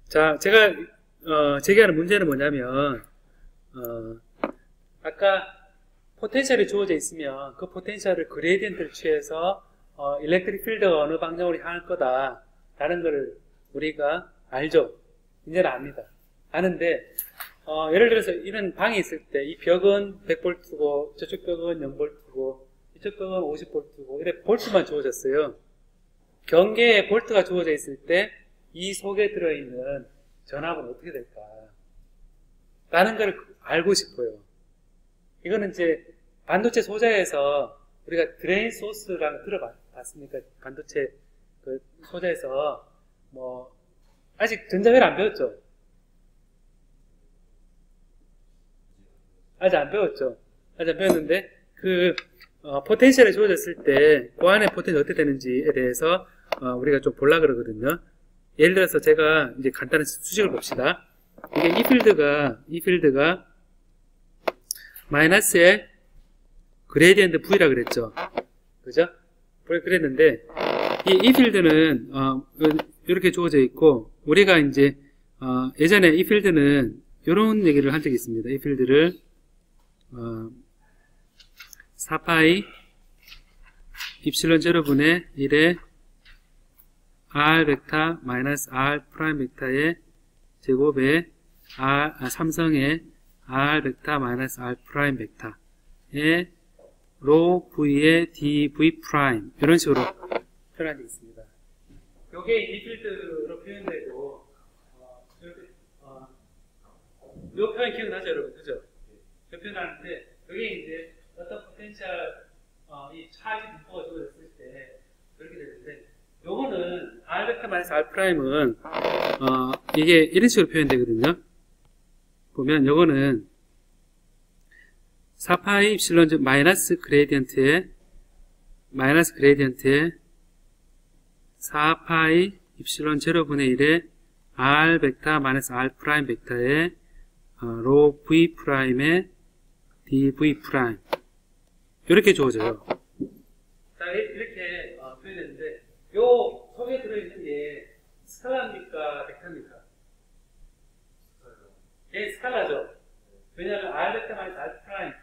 자, 제가 제기하는 문제는 뭐냐면 아까 포텐셜이 주어져 있으면 그 포텐셜을 그레디언트를 취해서 일렉트릭 필드가 어느 방향으로 향할 거다 라는 거를 우리가 알죠. 이제는 압니다. 아는데 예를 들어서 이런 방이 있을 때 이 벽은 100V고 저쪽 벽은 0V고 이쪽 벽은 50V고 이렇게 볼트만 주어졌어요. 경계에 볼트가 주어져 있을 때 이 속에 들어있는 전압은 어떻게 될까 라는 걸 알고 싶어요. 이거는 이제 반도체 소자에서 우리가 드레인 소스랑 들어봤습니까? 반도체 그 소자에서 뭐 아직 전자회를 안 배웠죠? 아직 안 배웠죠? 아직 안 배웠는데 그 포텐셜이 주어졌을 때 그 안에 포텐셜이 어떻게 되는지에 대해서 우리가 좀 보려고 그러거든요. 예를 들어서 제가 이제 간단한 수식을 봅시다. 이게 이 필드가 마이너스의 그레디언트 V라 그랬죠. 그죠? 그랬는데 이 필드는 이렇게 주어져 있고 우리가 이제 예전에 이 필드는 이런 얘기를 한 적이 있습니다. 이 필드를 4파이 입실론 제로분의 1의 R 벡터 마이너스 R 프라임 벡터의 제곱에 삼성의 R 벡터 마이너스 R 프라임 벡터의 로 V의 dV 프라임 이런 식으로 표현한 게 있습니다. 요게 이 필드로 표현되고 요 표현 기억나죠 여러분? 그죠? 요 표현하는데 여기 이제 어떤 포텐셜 이 차이 분포가 주어졌을 때 그렇게 되는데 요거는 R 벡터 마이너스 R 프라임은 이게 이런 식으로 표현되거든요. 보면 요거는 4파이 입실론 마이너스 그레디언트에 4파이 입실론 제로분의 1의 R 벡터 마이너스 R 프라임 벡터의 로 V 프라임의 dV 프라임 이렇게 주어져요. 자, 이렇게 표현했는데 요 속에 들어있는 게 스칼라입니까? 벡터입니까? 얘 스칼라죠. 왜냐하면 R 벡터 마이너스 R 프라임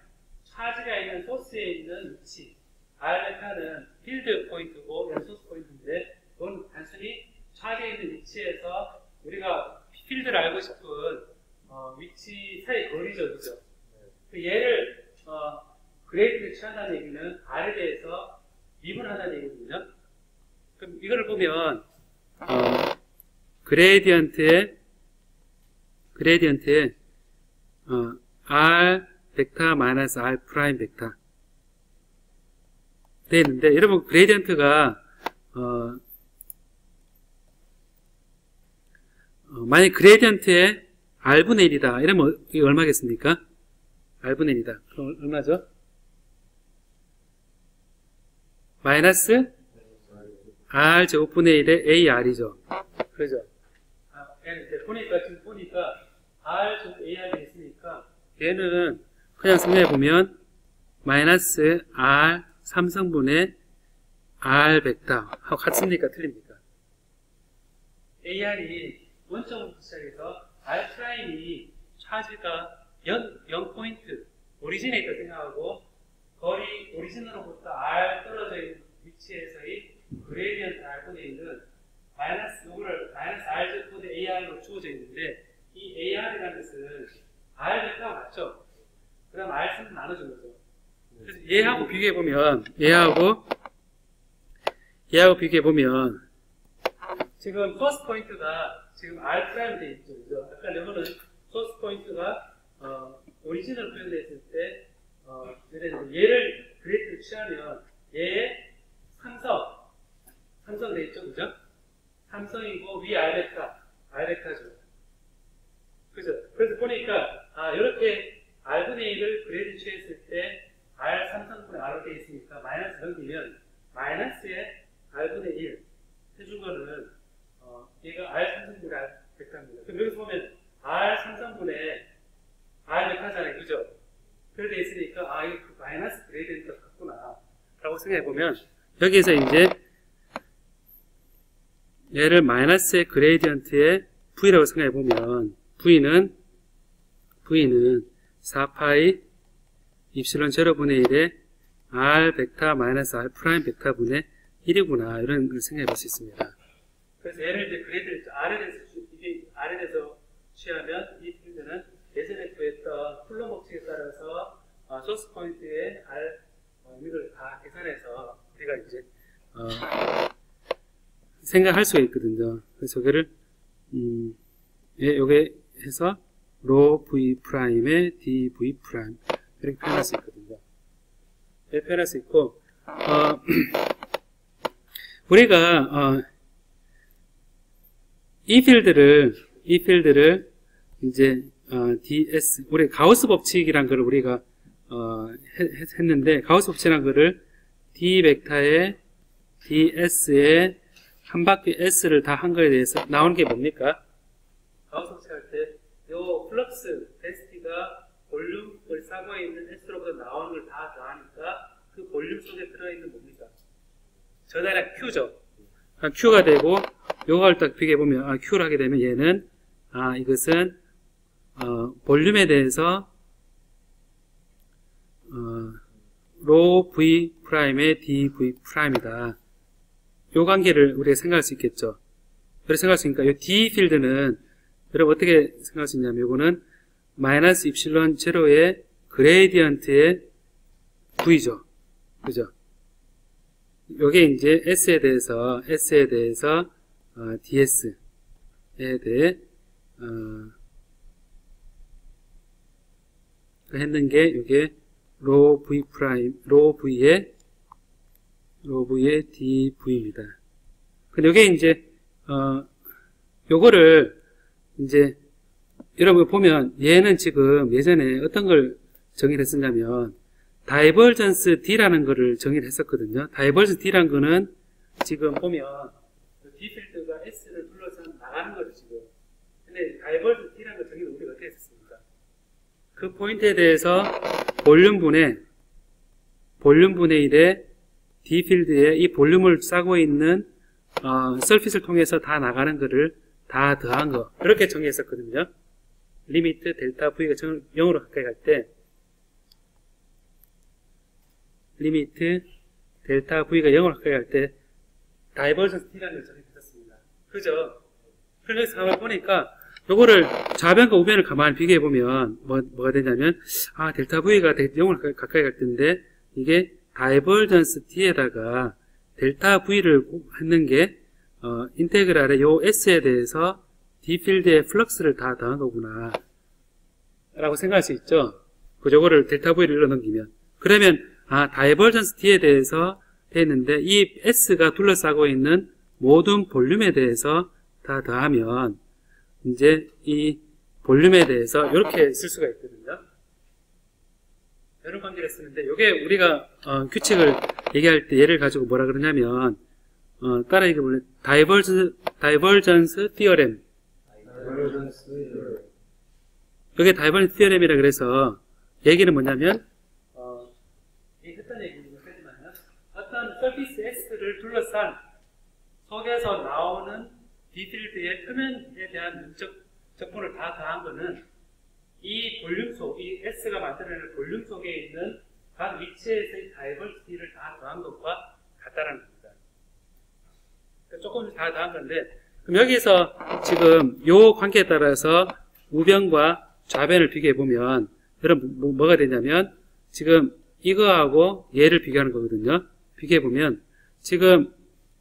차지가 있는 소스에 있는 위치 R 벡터는 필드 포인트고 얘는 소스 포인트인데 그건 단순히 차지에 있는 위치에서 우리가 필드를 알고 싶은 위치 사이 거리죠. 그죠? 얘를 그레이드를 취한다는 얘기는 R에 대해서 미분하다는 얘기거든요. 그럼 이거를 보면 그레디언트에 R 벡터 마이너스 R 프라임 벡터 되어 있는데 여러분 그레디언트가 만약 그레디언트에 R분의 1이다 이러면 이게 얼마겠습니까? R분의 1이다. 그럼 얼마죠? 마이너스 R 제곱분의 1의 AR이죠. 그죠? 지금 보니까 R 제곱 AR이 있으니까 얘는 그냥 설명해보면 마이너스 R 3성분의 R 벡터 하고 같습니까? 틀립니까? AR이 원점부터 시작해서 R 프라임이 차지가 0포인트 오리진에 있다 생각하고 거리 오리진으로부터 R 떨어져 있는 위치에서의 그레디언트 R분의 1은 마이너스 R 제곱분의 AR로 주어져 있는데 이 AR이라는 것은 R 벡터가 맞죠? 그 다음 R3은 나눠준 거죠. 그래서 얘하고 비교해보면 지금 소스 포인트가 지금 R 프라임 돼 있죠. 그죠? 아까 이거는 소스 포인트가 오리진으로 표현되어 있을 때 얘를 그래프를 취하면 얘의 삼성 돼 있죠. 그죠? 삼성이고 위 R 벡터죠. 그죠? 그래서 보니까 이렇게 R분의 1을 그래프 취했을 때 R 3성분의 R로 되어 있으니까 마이너스 넘기면 마이너스의 R분의 1 해준 거는 얘가 R 3성분의 R 벡터입니다. 그럼 여기서 보면 R 3성분의 R 벡터잖아요. 그죠? 그렇게 되어 있으니까 이거 그 마이너스 그레디언트가 같구나 라고 생각해보면 여기에서 이제 얘를 마이너스의 그레디언트에 V라고 생각해 보면 V는 4파이 입실론 제로분의 1에 R 벡터 마이너스 R 프라임 벡터 분의 1이구나. 이런 걸 생각해 볼 수 있습니다. 그래서 얘를 이제 그래드를 R에 대해서 취하면 이 필드는 예전에 구했던 쿨럼 법칙에 따라서 소스 포인트의 R 이걸 다 계산해서 우리가 이제 생각할 수가 있거든요. 그래서 이거를 요게 해서 로 V 프라임의 dV 프라임 이렇게 표현할 수 있거든요. 이렇게 표현할 수 있고 우리가 이 필드를 이제 ds 우리 가우스 법칙이란 걸 우리가 했는데 가우스 법칙이란 거를 d 벡터의 ds의 한 바퀴 s를 다 한 거에 대해서 나오는 게 뭡니까? 가우스 법칙 할 때 요 플럭스 덴시티가 볼륨을 싸고 있는 s로부터 나오는 걸 다 더하니까 그 볼륨 속에 들어있는 뭡니까? 전화량 q죠. q가 되고 요걸 딱 비교해 보면 q를 하게 되면 얘는 이것은 볼륨에 대해서 로 v 프라임의 dv 프라임이다. 요 관계를 우리가 생각할 수 있겠죠. 그래서 생각할 수 있으니까 요 d 필드는 여러분 어떻게 생각할 수 있냐면 요거는 마이너스 입실론 제로의 그레이디언트의 v죠. 그죠? 요게 이제 s에 대해서 ds에 대해 했는 게 요게 로 v 프라임 로 v의 dv입니다. 근데 요게 이제 요거를 이제 여러분 보면 얘는 지금 예전에 어떤 걸 정의를 했었냐면 다이버전스 D라는 거를 정의를 했었거든요. 다이버전스 D라는 거는 지금 보면 D 필드가 S를 둘러서 나가는 거죠, 지금. 근데 다이버전스 D라는 거 정의를 우리가 어떻게 했습니까? 그 포인트에 대해서 볼륨분의 1의 D 필드에 이 볼륨을 싸고 있는 서피스를 통해서 다 나가는 거를 다 더한 거. 그렇게 정의했었거든요. 리미트 델타 V가 0으로 가까이 갈 때 리미트 델타 V가 0으로 가까이 갈 때 다이버전스 T라는 걸 정의했었습니다. 그죠? 그래서 한번 보니까 요거를 좌변과 우변을 가만히 비교해 보면 뭐가 되냐면 델타 V가 0으로 가까이 갈 텐데 이게 다이버전스 T에다가 델타 V를 했는 게 인테그랄의 요 S에 대해서 D 필드의 플럭스를 다 더한 거구나 라고 생각할 수 있죠. 요거를 델타 V를 일로 넘기면 그러면 다이버전스 T에 대해서 했는데 이 S가 둘러싸고 있는 모든 볼륨에 대해서 다 더하면 이제 이 볼륨에 대해서 이렇게 쓸 수가 있거든요. 이런 관계를 쓰는데 이게 우리가 규칙을 얘기할 때 예를 가지고 뭐라 그러냐면 따라 얘기해볼래? 다이버전스 티어렘. 이게 다이버전스 티어렘이라 그래서 얘기는 뭐냐면 이 했던 얘기는 어떤 서피스 S를 둘러싼 속에서 나오는 D필드의 표면에 대한 면적 적분을 다 더한 거는 이 볼륨 속, 이 S가 만들어내는 볼륨 속에 있는 각 위치에서의 다이버시티를 다 더한 것과 같다라는 겁니다. 그러니까 조금씩 다 더한 건데, 그럼 여기서 지금 요 관계에 따라서 우변과 좌변을 비교해 보면, 여러분 뭐가 되냐면, 지금 이거하고 얘를 비교하는 거거든요. 비교해 보면, 지금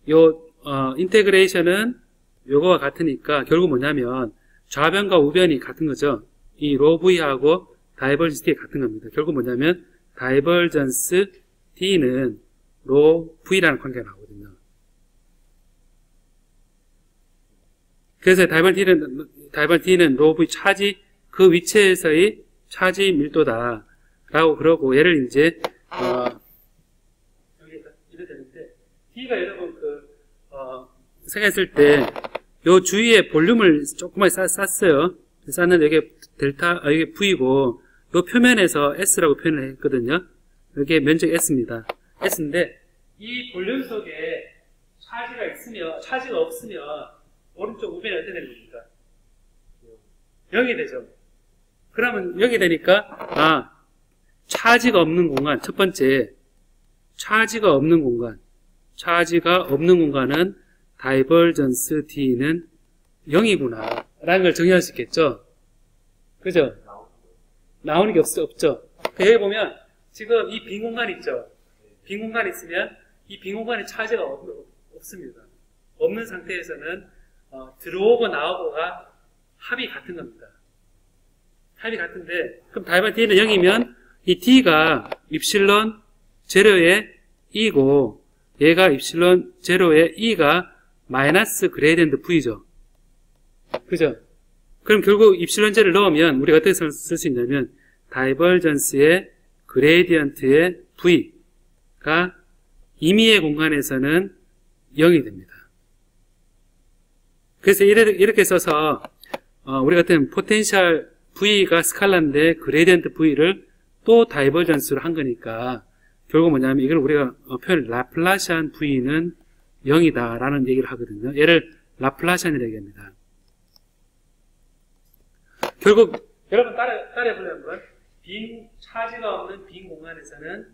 요 인테그레이션은 요거와 같으니까 결국 뭐냐면 좌변과 우변이 같은 거죠. 이 로 V하고 다이버전스 T 같은 겁니다. 결국 뭐냐면 다이버전스 T는 로 V라는 관계가 나오거든요. 그래서 다이버전스 T는 로 V 차지 그 위치에서의 차지 밀도다 라고 그러고 얘를 이제 여기 이래 되는데 T가 여러분 생각했을 때 요 주위에 볼륨을 조금만 쌌어요. 쌌는데 여기 여기 V고 요 표면에서 S라고 표현을 했거든요. 여기에 면적 S입니다. S인데 이 볼륨 속에 차지가 없으면 오른쪽 우변이 어떻게 되는 겁니까? 0이 되죠. 그러면 0이 되니까 차지가 없는 공간, 첫 번째 차지가 없는 공간은 다이버전스 D는 0이구나 라는 걸 정의할 수 있겠죠. 그죠? 나오는 게 없죠. 여기 보면 지금 이 빈 공간 있죠. 빈 공간 있으면 이 빈 공간에 차지가 없습니다. 없는 상태에서는 들어오고 나오고가 합이 같은 겁니다. 합이 같은데 그럼 다이버 D는 0이면 이 D가 입실론 제로의 E고 얘가 입실론 제로의 E가 마이너스 그레이디언트 V죠. 그죠? 그럼 결국 입실론 제를 넣으면 우리가 어떻게 쓸 수 있냐면 다이버전스의 그레이디언트의 V가 임의의 공간에서는 0이 됩니다. 그래서 이렇게 써서 우리 같은 포텐셜 V가 스칼라인데 그레이디언트 V를 또 다이버전스로 한 거니까 결국 뭐냐면 이걸 우리가 표현 라플라시안 V는 0이다 라는 얘기를 하거든요. 얘를 라플라시안이라고 얘기합니다. 결국 여러분 따라해보려면 빈 차지가 없는 빈 공간에서는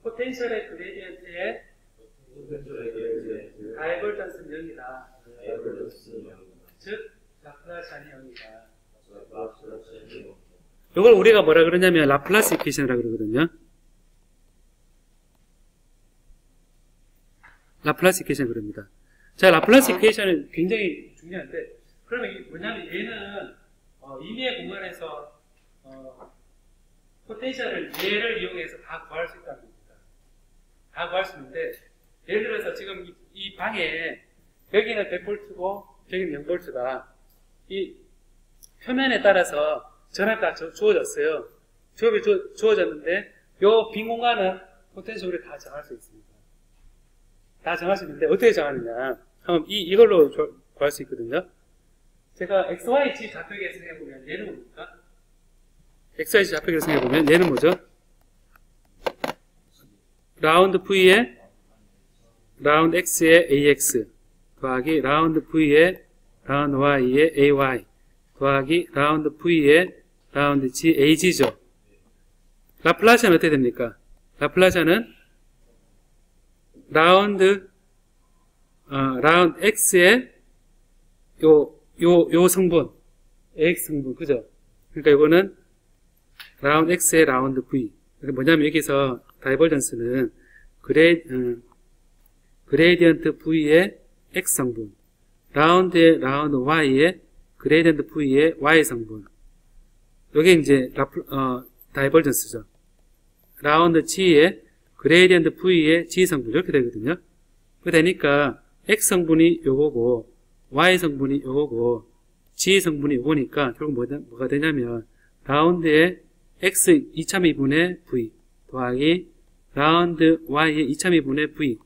포텐셜의 그레디언트의 다이버전스는 0이다. 즉 라플라시안이 0이다. 이걸 우리가 뭐라 그러냐면 라플라스 이퀘이션이라고 그러거든요. 라플라스 이퀘이션 그럽니다. 자, 라플라스 이퀘이션은 굉장히 중요한데, 그러면 이게 뭐냐면 얘는 임의의 공간에서 포텐셜을 얘를 이용해서 다 구할 수 있다는 겁니다. 다 구할 수 있는데, 예를 들어서 지금 이 방에 여기는 100V고 여기는 0V가 이 표면에 따라서 전압이 다 주어졌어요. 전압이 주어졌는데 요 빈 공간은 포텐셜을 다 정할 수 있습니다. 다 정할 수 있는데 어떻게 정하느냐 하면 이걸로 구할 수 있거든요. 제가 XYZ 좌표계를 생각해보면 얘는 뭡니까? XYZ 좌표계를 생각해보면 얘는 뭐죠? 라운드 V에 라운드 X에 AX 더하기 라운드 V에 라운드 Y에 AY 더하기 라운드 V에 라운드 G AG죠. 라플라시아는 어떻게 됩니까? 라플라시아는 라운드 X의 요 성분 AX 성분 그죠? 그러니까 이거는 라운드 X의 라운드 V. 그러니까 뭐냐면 여기서 다이버전스는 그레이디언트 V의 X 성분, 라운드의 라운드 Y의 그레이디언트 V의 Y 성분. 요게 이제 다이버전스죠. 라운드 G의 그레이디언트 V의 G 성분 이렇게 되거든요. 그렇게 되니까 X 성분이 요거고 Y 성분이 요거고 G 성분이 요거니까 결국 뭐가 되냐면 라운드의 X 2.2분의 V 더하기 라운드 Y의 2.2분의 V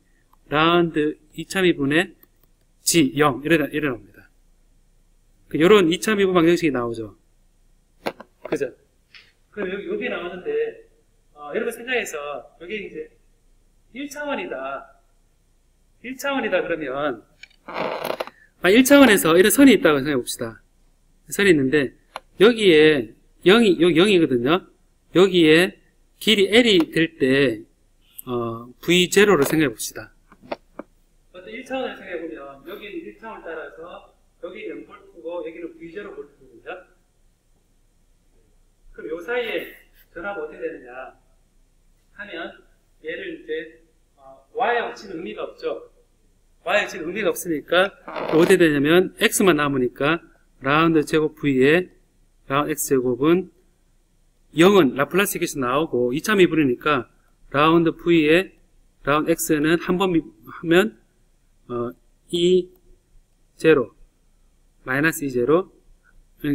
라운드 2.2분의 G 0 이래 나옵니다. 요런 2.2분 방정식이 나오죠. 그죠? 그럼 여기 나오는데 여러분 생각해서 여기 이제 1차원이다. 1차원이다 그러면 1차원에서 이런 선이 있다고 생각해 봅시다. 선이 있는데 여기에 0이거든요. 여기에 길이 L이 될 때 V0로 생각해 봅시다. 어떤 1차원을 생각해 보면 여기는 1차원 따라서 여기는 0V고 여기는 V0 볼트거든요. 그럼 요 사이에 전압이 어떻게 되느냐 하면 얘를 이제 Y하고 치는 의미가 없죠. Y하고 치는 의미가 없으니까 어떻게 되냐면 X만 남으니까 라운드 제곱 V에 라운드 X제곱은 0은 라플라스 이퀘이션 나오고 2.2분이니까 라운드 V에 라운드 X는 한 번 하면 E0 마이너스 E0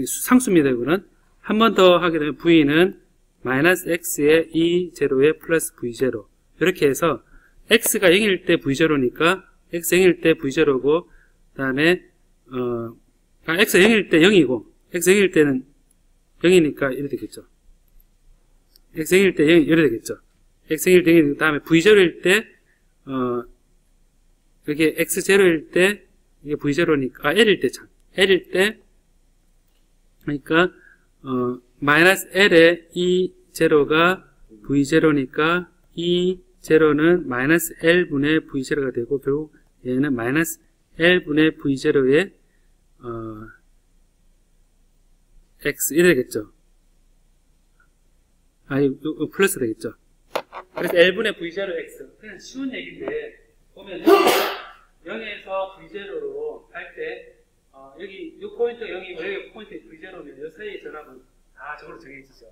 상수입니다. 이거는 한 번 더 하게 되면 V는 마이너스 X의 E0에 플러스 V0 이렇게 해서 X가 0일 때 V0니까 X 0일 때 V0고 그 다음에 X 0일 때 0이고 X 0일 때는 0이니까 이렇게 되겠죠. X 0일 때 0 이렇게 되겠죠. X 0일 때 0일 그 다음에 V0일 때 이렇게 X0일 때 이게 V0니까, L일 때 참. L일 때, 그러니까, 마이너스 L에 E0가 V0니까, E0는 마이너스 L분의 V0가 되고, 결국 얘는 마이너스 L분의 V0의, X, 이래 되겠죠. 이거 플러스 되겠죠. 그래서 L분의 V0 X. 그냥 쉬운 얘기인데, 보면 0에서 V0로 할 때, 여기, 이 포인트가 0이고, 여기 포인트 V0면, 이 사이의 전압은 다 저걸로 정해지죠.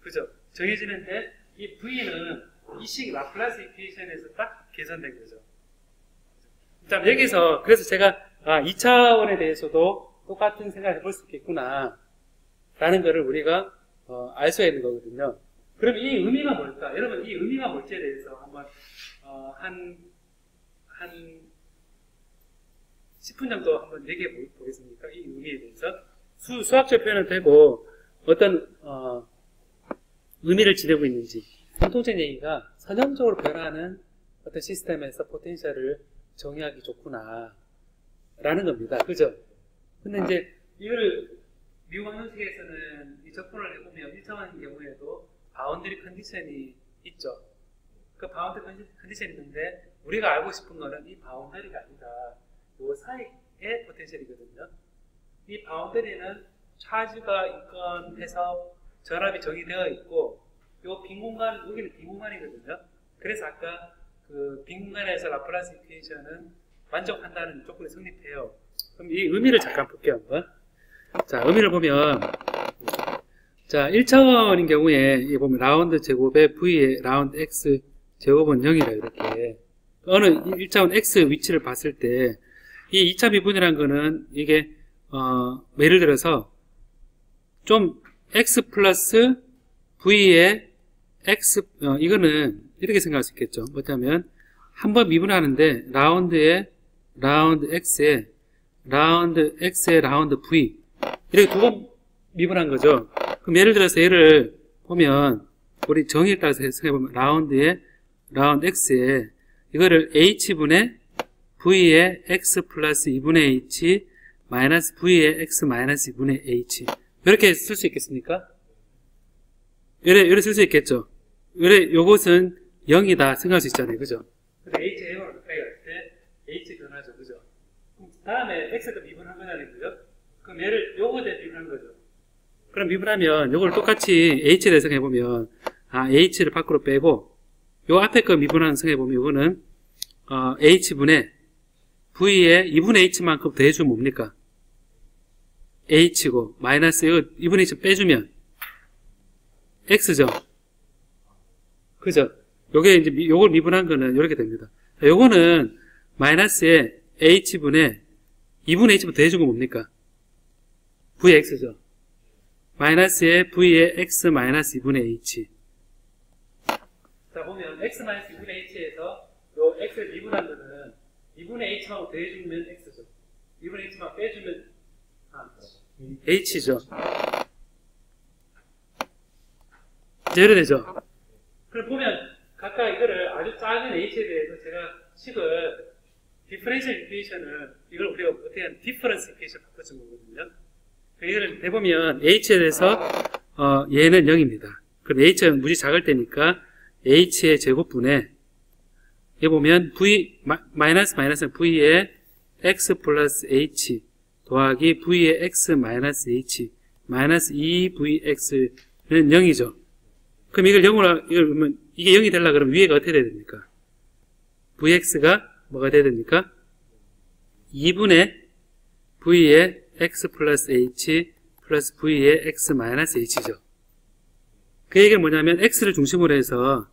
그죠? 정해지는데, 이 V는 이 식 라플라스 이퀘이션에서 딱 계산된 거죠. 자, 여기서, 그래서 제가, 2차원에 대해서도 똑같은 생각을 해볼 수 있겠구나. 라는 거를 우리가, 알 수가 있는 거거든요. 그럼 이 의미가 뭘까? 여러분, 이 의미가 뭘지에 대해서 한번, 한 10분 정도 한번 얘기해 보겠습니까? 이 의미에 대해서. 수학적 표현은 되고, 어떤, 의미를 지니고 있는지. 공통적인 얘기가 선형적으로 변하는 어떤 시스템에서 포텐셜을 정의하기 좋구나. 라는 겁니다. 그죠? 근데 이제, 이걸, 미국 방정식에서는 이 접근을 해보면 1차원인 경우에도 바운더리 컨디션이 있죠. 그 바운더리 컨디션이 있는데 우리가 알고 싶은 거는 이 바운더리가 아니라 요 사이의 포텐셜이거든요. 이 바운더리는 차지가 있건해서 전압이 정의되어 있고 요 빈 공간, 여기는 빈 공간이거든요. 그래서 아까 그 빈 공간에서 라플라스 이퀘이션은 만족한다는 조건이 성립해요. 그럼 이 의미를 잠깐 볼게요, 한번. 자, 의미를 보면, 자, 1차원인 경우에, 이 보면, 라운드 제곱에 V의 라운드 X 제곱은 0이라, 이렇게. 어느 1차원 X 위치를 봤을 때, 이 2차 미분이라는 거는, 이게, 예를 들어서, 좀, X 플러스 V의 X, 이거는, 이렇게 생각할 수 있겠죠. 뭐냐면, 한 번 미분하는데, 라운드 X에, 라운드 X의 라운드 V. 이렇게 두 번 미분한 거죠. 그럼 예를 들어서 얘를 보면 우리 정의에 따라서 생각해보면 라운드 X에 이거를 H분의 V의 X 플러스 2분의 H 마이너스 V의 X 마이너스 2분의 H 이렇게 쓸 수 있겠습니까? 이래 쓸 수 있겠죠. 요것은 0이다 생각할 수 있잖아요. 그죠? 근데 H의 0으로 가까이 갈 때 H 변하죠. 그죠? 다음에 X도 미분한 거잖아요. 그죠? 그럼 얘를 요거에 미분한 거죠. 그럼 미분하면 요걸 똑같이 H에 대해서 해보면 H를 밖으로 빼고 요 앞에 거 미분하는 성해보면 요거는 H분의 V의 2분의 H만큼 더해주면 뭡니까? H고 마이너스 이거 2분의 H 빼주면 X죠. 그죠? 요게 이제 요걸 미분한 거는 요렇게 됩니다. 요거는 마이너스에 H분의 2분의 H만 더해준 건 뭡니까? Vx죠. 마이너스에 V의 X 마이너스 2분의 H. 자, 보면 X 마이너스 2분의 H에서 요 X를 미분한 거는 2분의 H만 더해주면 X죠. 2분의 H만 빼주면 H죠. 이해되죠? 그럼 보면 각각 이거를 아주 작은 H에 대해서 제가 식을 디퍼런셜 이퀘이션을 이걸 우리가 어떻게 하면 디퍼런스 이퀘이션 바꿔준 거거든요. 이거를 해보면 H에 대해서 얘는 0입니다. 그럼 H는 무지 작을 때니까 H의 제곱분에 여기 보면 V 마이너스는 V의 X 플러스 H 더하기 V의 X 마이너스 H 마이너스 2VX는 0이죠. 그럼 이걸 0으로 이걸 보면 이게 0이 되려고 그러면 위에가 어떻게 돼야 됩니까? VX가 뭐가 돼야 됩니까? 2분의 V의 X 플러스 H 플러스 V의 X 마이너스 H죠. 그 얘기는 뭐냐면 X를 중심으로 해서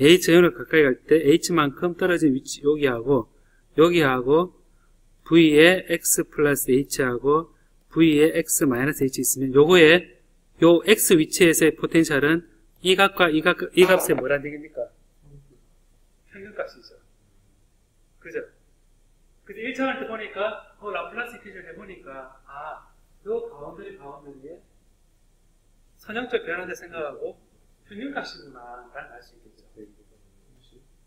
H형으로 가까이 갈 때 H만큼 떨어진 위치 여기하고 V의 X 플러스 H하고 V의 X 마이너스 H 있으면 요거에 요 X 위치에서의 포텐셜은 이 값과 이 값의 뭐라는 얘기입니까? 평균값이죠. 그죠? 그래서 1차원을 보니까 라플라스 이퀘이션을 해보니까 요 바운더리에 선형적 변화를 생각하고 평균값이구나 라는 알 수 있겠죠.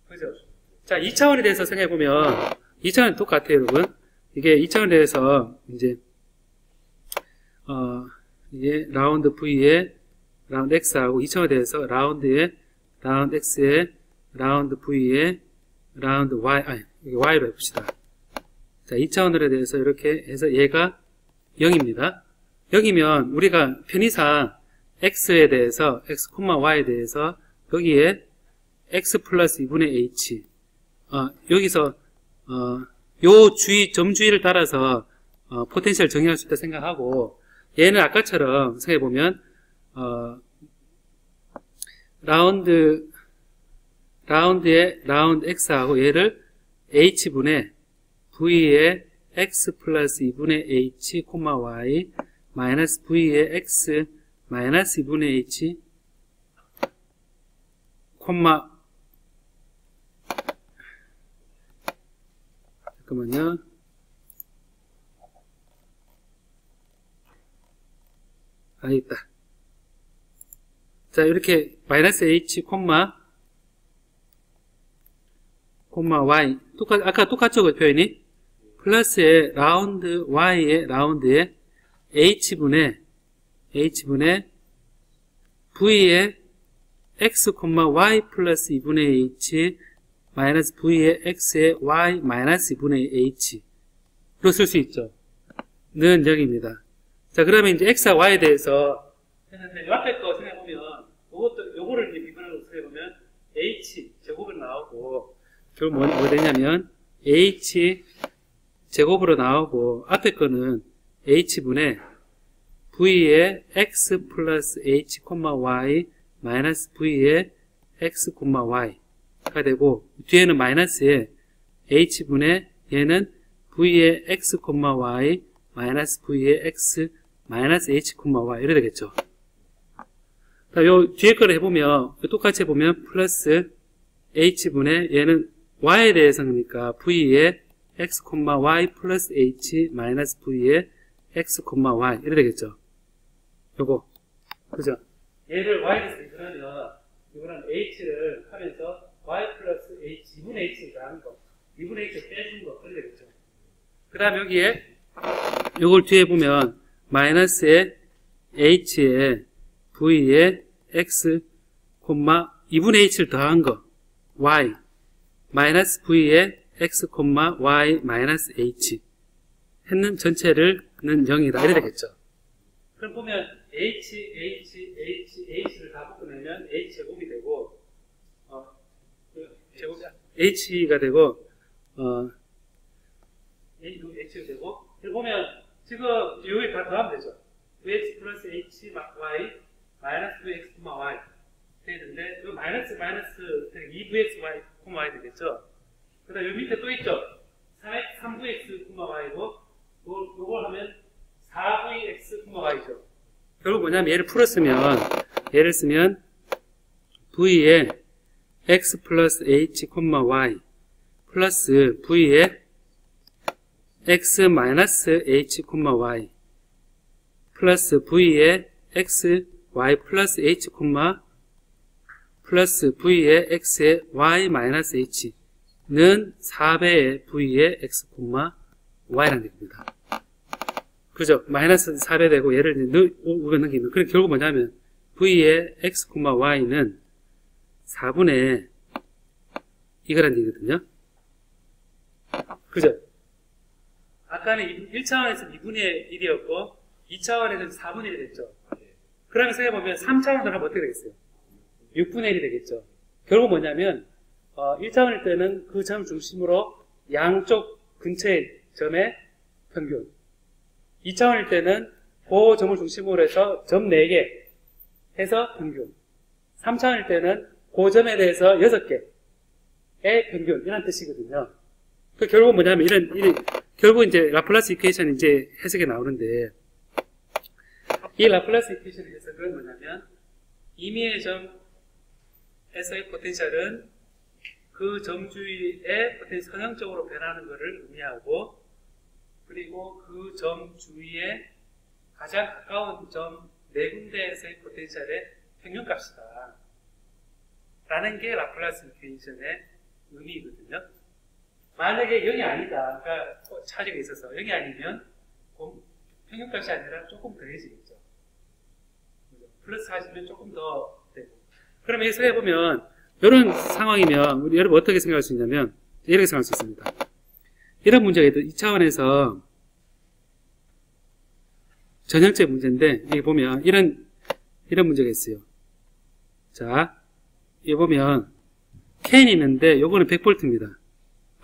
그죠? 자, 2차원에 대해서 생각해보면 2차원 똑같아요, 여러분. 이게 2차원에 대해서 이제 이게 라운드 V에 라운드 X하고 2차원에 대해서 라운드에 라운드 X에 라운드 V에 라운드 Y, Y로 해봅시다. 자, 2차원으로 대해서 이렇게 해서 얘가 0입니다. 0이면 우리가 편의상 X에 대해서, X, Y에 대해서 여기에 X 플러스 2분의 H, 여기서, 요 점주의를 따라서, 포텐셜 정의할 수 있다 생각하고, 얘는 아까처럼 생각해보면, 라운드에 라운드 X하고 얘를 H분의 V의 X 플러스 2분의 H, Y, 마이너스 V의 X 마이너스 2분의 H, 잠깐만요. 있다. 자, 이렇게 마이너스 H, Y. 아까 똑같죠, 그 표현이? 플러스에 라운드 Y의 라운드에 H분의 V의 X, Y 플러스 2분의 H 마이너스 V의 X의 Y 마이너스 2분의 H로 쓸 수 있죠. 는 0입니다. 자, 그러면 이제 X와 Y에 대해서 했는데, 요 앞에 거 생각해보면, 요거를 이제 미분으로 생각해보면, H 제곱으로 나오고, 결국 뭐 되냐면, H 제곱으로 나오고, 앞에 거는 H분의 V의 X 플러스 H, Y, 마이너스 V의 X, Y가 되고, 뒤에는 마이너스에 H분의 얘는 V의 X, Y, 마이너스 V의 X, 마이너스 H, Y 이래 되겠죠. 자, 요 뒤에 거를 해보면 똑같이 해보면 플러스 H분의 얘는 Y에 대해서니까 V의 X, Y 플러스 H 마이너스 V의 X, Y 이래 되겠죠. 요거 그죠? 얘를 Y에 대해서 그러면 이거는 H를 하면서 Y 플러스 H 2분의 H를 더하는 거 2분의 H를 빼준 거 그래 되겠죠. 그 다음 여기에 요걸 뒤에 보면 마이너스에 H에 V에 X, 2분의 H를 더한 거 Y 마이너스 V에 X, Y 마이너스 H 했는 전체를 는 0이다 이래 되겠죠. 그럼 보면 H를 다 묶어내면 H제곱이 되고 H가 되고 H가 되고 그리고 보면 지금 여기 다 더하면 되죠. Vx 플러스 H, Y 마이너스 Vx, Y 되는데 이 마이너스 2Vx, Y 되겠죠. 그 다음 여기 밑에 또 있죠. 3Vx, Y고 요걸 하면 4Vx, Y죠. 결국 뭐냐면 얘를 쓰면 V에 X 플러스 H, Y 플러스 V에 X 마이너스 H, Y 플러스 V에 X, Y 플러스 H, 플러스 V에 X에 Y 마이너스 H는 4배의 V에 X, Y라는 얘기입니다. 그죠? 마이너스 4배 되고 얘를 우변 넘기면 그럼 결국 뭐냐면 V의 X, Y는 4분의 이거란 얘기거든요. 그죠? 아까는 1차원에서 2분의 1이었고 2차원에서 4분의 1이 됐죠. 그러면 생각해보면 3차원으로 하면 어떻게 되겠어요? 6분의 1이 되겠죠. 결국 뭐냐면 1차원일 때는 그 점 중심으로 양쪽 근처의 점의 평균 2차원일 때는 그 점을 중심으로 해서 점 4개 해서 평균 3차원일 때는 그 점에 대해서 6개의 평균 이런 뜻이거든요. 그 결국은 뭐냐면 결국 이제 라플라스 이퀘이션이 이제 해석이 나오는데 이 라플라스 이퀘이션의 해석은 뭐냐면 임의의 점에서의 포텐셜은 그 점 주위의 포텐셜 선형적으로 변하는 것을 의미하고 그리고 그 점 주위에 가장 가까운 점 4군데에서의 포텐셜의 평균값이다 라는 게 라플라스 이퀘이션의 의미거든요. 만약에 0이 아니다. 그러니까 차지가 있어서 0이 아니면 평균값이 아니라 조금 더해지겠죠. 플러스 하시면 조금 더 되고. 그러면 여기서 해보면 이런 상황이면 우리 여러분 어떻게 생각할 수 있냐면 이렇게 생각할 수 있습니다. 이런 문제가 있다. 2차원에서 전형적 문제인데 여기 보면 이런 문제가 있어요. 자, 여기 보면 캔이 있는데 요거는 100V입니다.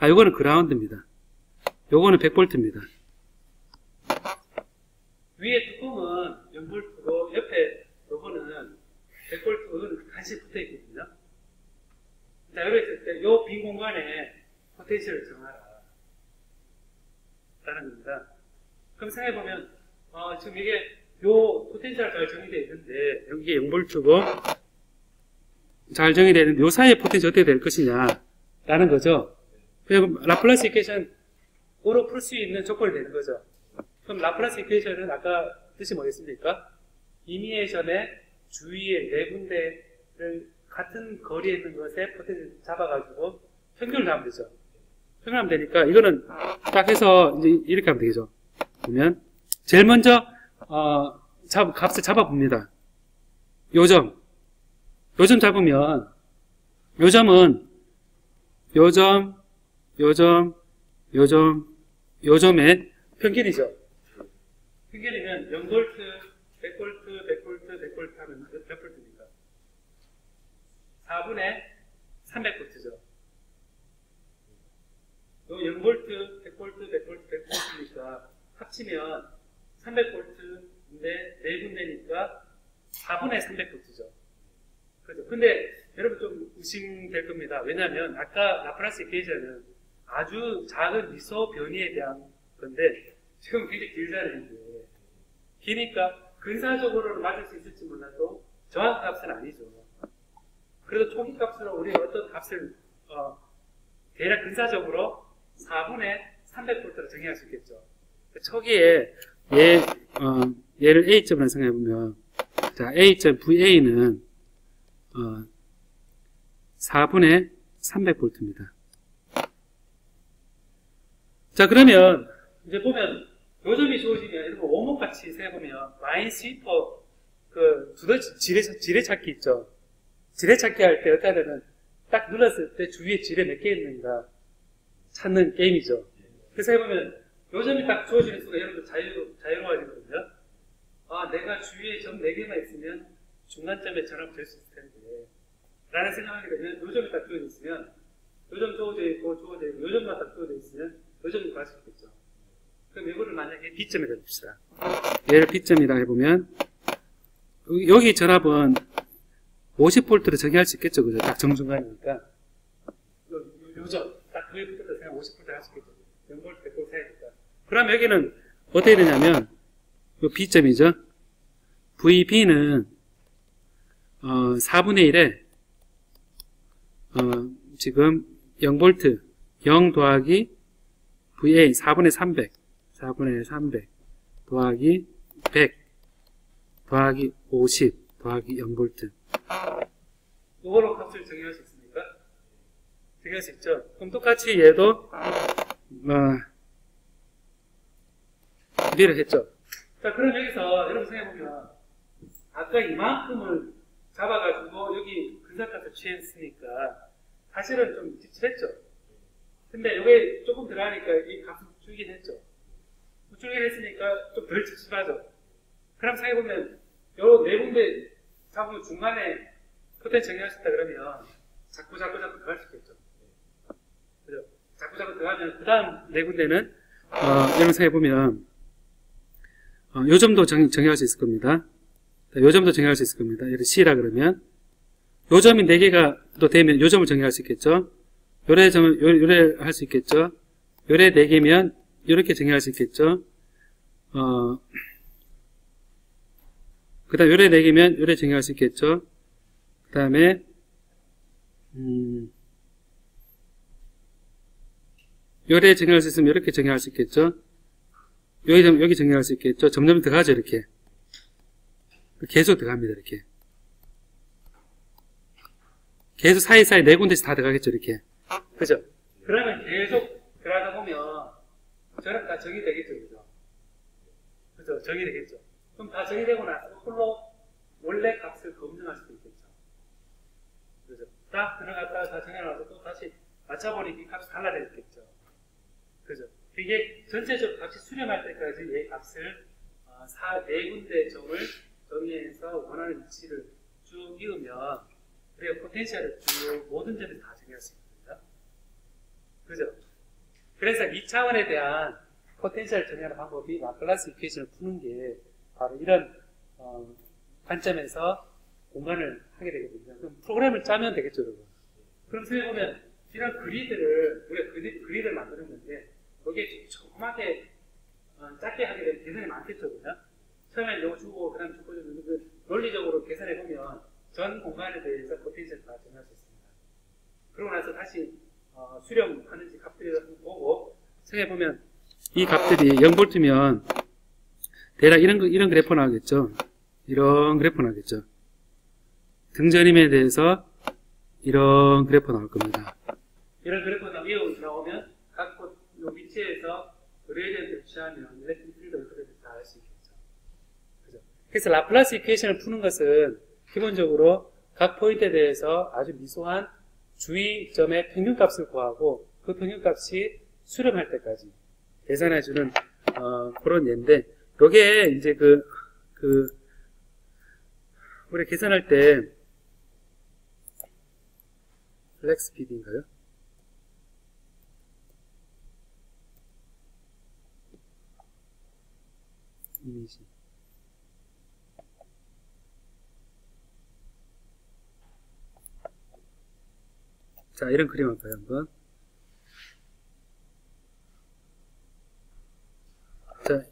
요거는 그라운드입니다. 요거는 100V입니다. 위에 뚜껑은 0V고 옆에 요거는 100V 간신히 붙어 있거든요. 자, 여기 있을 때 요 빈 공간에 포텐셜을 정하라 라는 겁니다. 그럼 생각해보면 지금 이게 요 포텐셜 잘 정의되어 있는데 여기에 0V고 잘 정의되어 있는데 요 사이에 포텐셜 어떻게 될 것이냐 라는 거죠. 그럼 라플라스 이퀘이션으로 풀 수 있는 조건이 되는 거죠. 그럼 라플라스 이퀘이션은 아까 뜻이 뭐겠습니까? 이니에이션의 주위에 네 군데를 같은 거리에 있는 것에 포텐셜 잡아가지고 평균을 하면 되죠. 평균하면 되니까 이거는 딱 해서 이제 이렇게 하면 되겠죠. 보면 제일 먼저 값을 잡아봅니다. 요점 잡으면 요점은 요점의 평균이죠. 평균이면 0V, 100V 하면 몇 V입니까? 4분의 300V죠. 요 0V, 100V 합치면 300V인데 네 군데니까 4분의 300V죠. 그죠? 근데 여러분 좀 의심될 겁니다. 왜냐하면 아까 라플라스 이퀘이션은 아주 작은 미소 변이에 대한 건데 지금 굉장히 길잖아요. 기니까 근사적으로는 맞을 수 있을지 몰라도 정확값은 아니죠. 그래도 초기 값으로 우리가 어떤 값을 대략 근사적으로 4분의 300V로 정의할 수 있겠죠. 초기에 얘를 A점으로 생각해보면 자 A점 VA는 4분의 300V입니다. 자 그러면 이제 보면 요점이 주어지면 이렇게 오목같이 세보면 마인 스위퍼 그 두더지 지뢰찾기 있죠. 지뢰찾기 할 때 어떻게 하냐면 딱 눌렀을 때 주위에 지뢰 몇 개 있는가 찾는 게임이죠. 그래서 해보면 요점이 딱 주어지는 순간 여러분들 자유로워지거든요. 내가 주위에 점 4개만 있으면 중간점에 전압 될 수 있을 텐데 라는 생각하게 되면 요점이 딱 주어져 있으면 요점 주어져 있고 요점만 딱 주어져 있으면 요점이 구할 수 있겠죠. 그럼 이거를 만약에 B점이라 해봅시다. 얘를 B점이라 해보면 여기 전압은 50V로 정의할 수 있겠죠. 그죠? 딱 정중간이니까 요점 딱 그에 붙어서 그냥 50V 할 수 있겠죠. 0V, 100V 사이니까. 그럼 여기는 어떻게 되냐면 요 B점이죠. VB는 4분의 1에 지금 0V 0 더하기 VA 4분의 300 더하기 100 더하기 50 더하기 0V 이걸로 값을 정의할 수 있습니까? 정의할 수 있죠. 그럼 똑같이 얘도 이해를 했죠. 자 그럼 여기서 여러분 생각해보면 아까 이만큼을 잡아가지고 여기 근사값을 취했으니까 사실은 좀 찝찝했죠. 근데 여기 조금 들어가니까 이 값을 줄긴 했죠. 줄긴 했으니까 좀 덜 찝찝하죠. 그럼 생각해보면 요 네 군데 잡으면 중간에 포텐셜 정의하셨다 그러면 자꾸 들어갈 수 있겠죠. 그죠? 자꾸 들어가면 그 다음 네 군데는 여러분 생각해보면 요점도 정의할 수 있을 겁니다. 요점도 정의할 수 있을 겁니다. 예를 C라 그러면 요점이 4개가 또 되면 요점을 정의할 수 있겠죠. 요래 할 수 있겠죠. 요래 4개면 요렇게 정의할 수 있겠죠. 그 다음 요래 4개면 요래 정의할 수 있겠죠. 그 다음에 요래 정의할 수 있으면 이렇게 정의할 수 있겠죠. 여기 정의할 수 있겠죠. 점점 들어가죠. 이렇게 계속 들어갑니다. 이렇게 계속 사이사이 네 군데씩 다 들어가겠죠. 이렇게 그죠? 그러면 계속 저런 다 정의되겠죠, 그죠? 그죠? 정의되겠죠. 그럼 다 정의되고 나서 홀로 원래 값을 검증할 수도 있겠죠. 그죠? 딱 들어갔다가 다 정해놔서 또 다시 맞춰보니 이 값이 달라졌겠죠. 그죠? 이게 전체적 값이 수렴할 때까지 이 값을 네 군데 점을 정의해서 원하는 위치를 쭉 이으면 우리가 포텐셜을 쭉 모든 점에서 다 정의할 수 있습니다. 그죠? 그래서 2차원에 대한 포텐셜을 정의하는 방법이 라플라스 이퀘이션을 푸는 게 바로 이런 관점에서 공간을 하게 되거든요. 그럼 프로그램을 짜면 되겠죠, 여러분. 그럼 생각해보면 이런 그리드를 우리가 그리드를 만드는 건데 여기에 조그맣게 작게 하게 되면 계산이 많겠죠, 그죠? 처음에 이거 주고 그다음 주고 그 논리적으로 계산해보면 전 공간에 대해서 포텐셜을 다 정할 수 있습니다. 그러고 나서 다시 수렴하는지 값들을 보고 생각해보면 이 값들이 0V면 대략 이런 그래프 나오겠죠. 이런 그래프 나오겠죠. 등전임에 대해서 이런 그래프 나올 겁니다. 이런 그래프 나오면 각 위치에서 그레이디언트를 취하면 일렉트릭 필드 어떻게 다 알 수 있겠죠. 그죠? 그래서 라플라스 이퀘이션을 푸는 것은 기본적으로 각 포인트에 대해서 아주 미소한 주의점의 평균값을 구하고 그 평균값이 수렴할 때까지 계산해주는 그런 예인데, 요게 이제 우리 계산할 때 플렉스 PD인가요? 이미지. 자, 이런 그림 할까요, 한번? 자,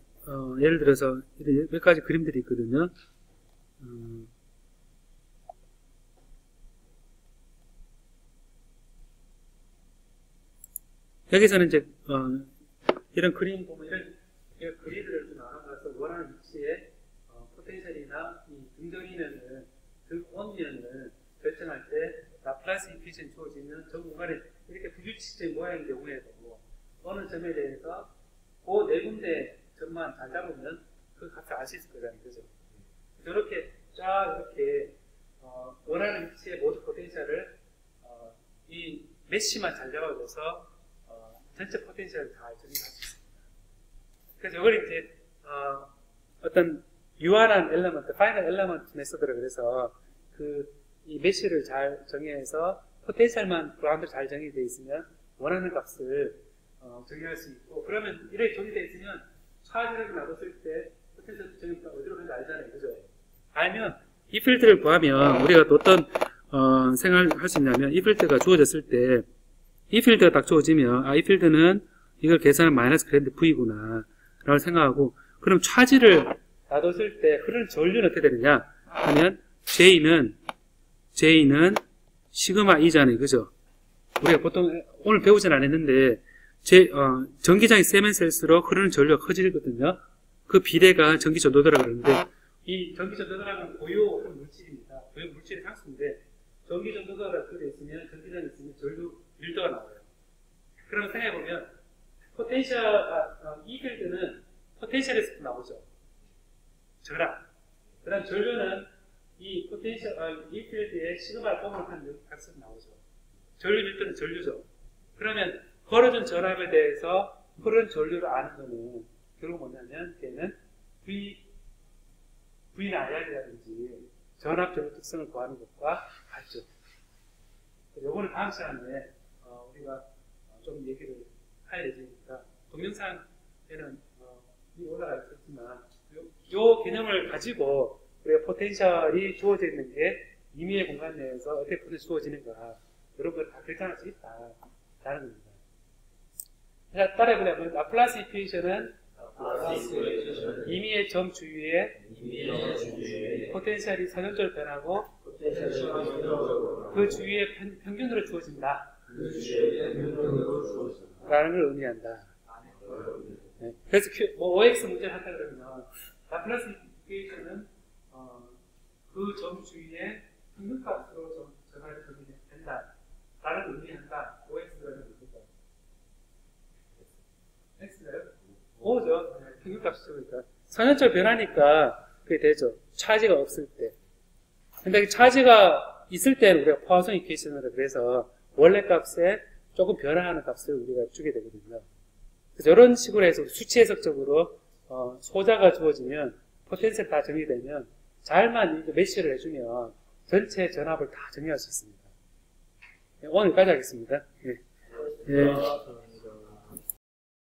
예를 들어서 몇 가지 그림들이 있거든요. 여기서는 이제 이런 그림 보면 이런 그리드를 좀 나눠서 원하는 위치에 포텐셜이나 이 등전이면은 원면을 결정할 때 라플라스 이퀘이션이 주어지면 저 공간에 이렇게 부규칙적인 모양인 경우에도 어느 점에 대해서 그 네 군데 점만 잘 잡으면 그 값을 알 수 있을 거잖아요, 그죠? 이렇게 쫙 이렇게 원하는 위치에 모든 포텐셜을 이 메쉬만 잘 잡아줘서 전체 포텐셜을 잘 정의할 수 있습니다. 그래서 이걸 이제 어떤 유한한 엘리먼트, 파이널 엘리먼트 메소드라 그래서 이 메쉬를 잘 정의해서 포텐셜만 브라운드 잘 정의되어 있으면 원하는 값을 정의할 수 있고, 그러면 이렇게 정의되어 있으면 차지를 놔뒀을 때 포텐셜 정의가 어디로 가는지 알잖아요, 그죠? 알면 이 필드를 구하면 우리가 또 어떤 생각을 할 수 있냐면, 이 필드가 주어졌을 때 이 필드가 딱 주어지면 이 필드는 이걸 계산하면 마이너스 그랜드 V구나 라고 생각하고, 그럼 차지를 놔뒀을 때 흐르는 전류는 어떻게 되느냐 하면 J는 시그마 E잖아요, 그죠? 우리가 보통 오늘 배우진 않았는데 전기장이 세면 셀수록 흐르는 전류가 커지거든요. 그 비례가 전기전도도라고 그러는데, 이 전기전도도라는 고유한 물질입니다. 고유 물질의 상수인데, 전기전도도가 들어 있으면 전기장이 있으면 전류 밀도가 나와요. 그럼 생각해보면 이 필드는 포텐셜에서 나오죠. 저랑 그 다음 전류는 이 필드의 시그마를 뽕을 값은 나오죠. 전류 밀도는 전류죠. 그러면 걸어준 전압에 대해서 흐르는 전류를 아는 거는 결국 뭐냐면 걔는 V나 IR이라든지 전압 전류 특성을 구하는 것과 같죠. 요거는 다음 시간에 우리가 좀 얘기를 할 예정이니까, 동영상에는 올라가 있었지만 요 개념을 가지고 우리가 포텐셜이 주어져 있는 게 임의의 공간 내에서 어떻게 포텐셜이 주어지는가, 이런 걸 다 결정할 수 있다라는 겁니다. 자, 따라해보면 라플라스 이퀘이션은 임의의 점 주위에 포텐셜이 선형적으로 변하고 그 주위에 평균으로 주어진다 라는 걸 의미한다. 네. 그래서 OX 문제를 한다 그러면 라플라스 이퀘이션은 그 점 주위에 평균값으로 전환이 된다 라는 의미한다. OX라는 의미가 X가요? 평균값이 적으니까. 선현적 변하니까 그게 되죠. 차지가 없을 때. 근데 차지가 있을 때는 우리가 포화송 이퀘이션으로 그래서 원래 값에 조금 변화하는 값을 우리가 주게 되거든요. 그래서 이런 식으로 해서 수치 해석적으로 소자가 주어지면 포텐셜 다 정의되면 잘만 이제 메쉬를 해주면 전체 전압을 다 정의할 수 있습니다. 오늘 여기까지 하겠습니다. 예. 예.